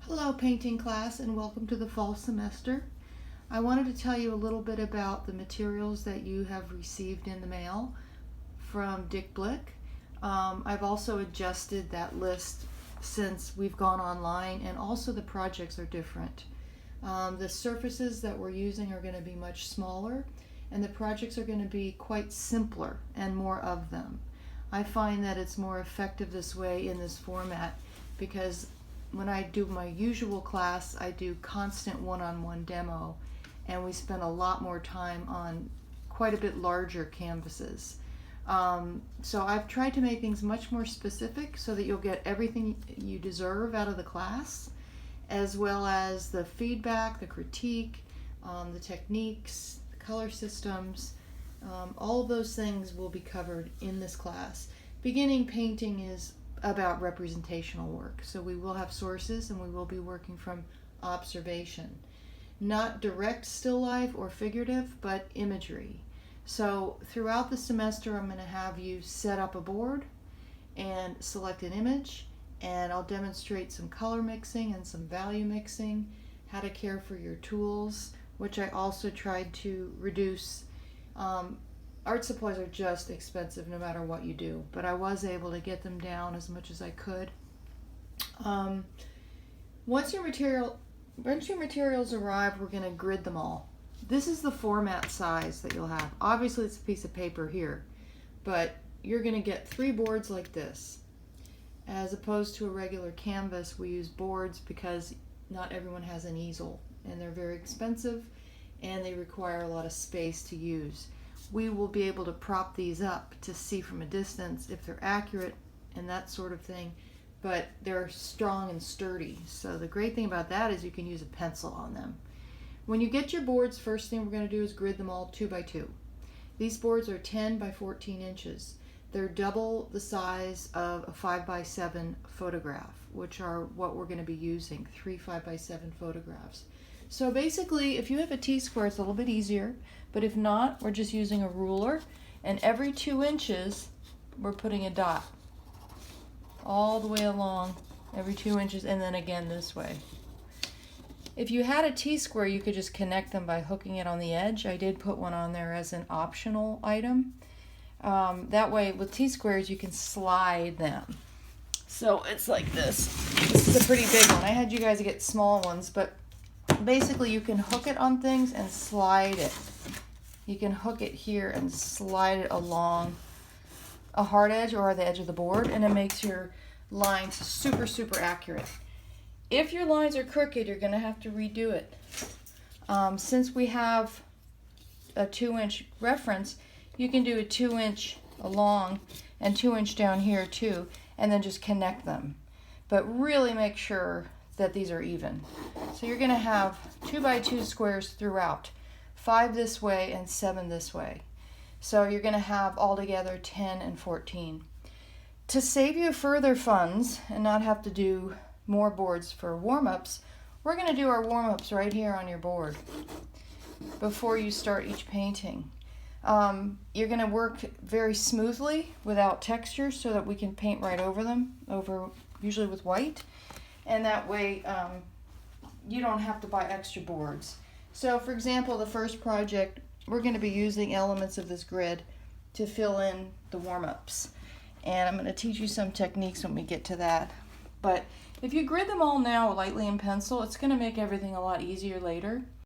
Hello painting class and welcome to the fall semester. I wanted to tell you a little bit about the materials that you have received in the mail from Dick Blick. I've also adjusted that list since we've gone online, and also the projects are different. The surfaces that we're using are going to be much smaller, and the projects are going to be quite simpler and more of them. I find that it's more effective this way in this format because when I do my usual class, I do constant one-on-one demo, and we spend a lot more time on quite a bit larger canvases. So I've tried to make things much more specific so that you'll get everything you deserve out of the class, as well as the feedback, the critique, the techniques, the color systems. All of those things will be covered in this class. Beginning painting is about representational work, so we will have sources and we will be working from observation, not direct still life or figurative, but imagery. So throughout the semester I'm going to have you set up a board and select an image, and I'll demonstrate some color mixing and some value mixing, how to care for your tools, which I also tried to reduce. Art supplies are just expensive no matter what you do, but I was able to get them down as much as I could. Once your materials arrive, we're going to grid them all. This is the format size that you'll have. Obviously it's a piece of paper here, but you're going to get 3 boards like this. As opposed to a regular canvas, we use boards because not everyone has an easel, and they're very expensive and they require a lot of space to use. We will be able to prop these up to see from a distance if they're accurate and that sort of thing, but they're strong and sturdy. So the great thing about that is you can use a pencil on them. When you get your boards, first thing we're going to do is grid them all 2 by 2. These boards are 10 by 14 inches. They're double the size of a 5 by 7 photograph, which are what we're going to be using, 3 5 by 7 photographs. So basically, if you have a T-square, it's a little bit easier, but if not, we're just using a ruler, and every 2 inches, we're putting a dot all the way along, every 2 inches, and then again this way. If you had a T-square, you could just connect them by hooking it on the edge. I did put one on there as an optional item. That way, with T-squares, you can slide them. So it's like this. This is a pretty big one. I had you guys get small ones, but basically you can hook it on things and slide it. You can hook it here and slide it along a hard edge or the edge of the board, and it makes your lines super accurate. If your lines are crooked, you're going to have to redo it. Since we have a 2-inch reference, you can do a 2-inch along and 2-inch down here too, and then just connect them. But really make sure that these are even. So you're going to have 2 by 2 squares throughout, 5 this way and 7 this way. So you're going to have altogether 10 and 14. To save you further funds and not have to do more boards for warm-ups, we're going to do our warm-ups right here on your board before you start each painting. You're going to work very smoothly without texture so that we can paint right over them, usually with white, and that way you don't have to buy extra boards. So for example, the first project, we're going to be using elements of this grid to fill in the warm-ups, and I'm going to teach you some techniques when we get to that. But if you grid them all now lightly in pencil, it's going to make everything a lot easier later.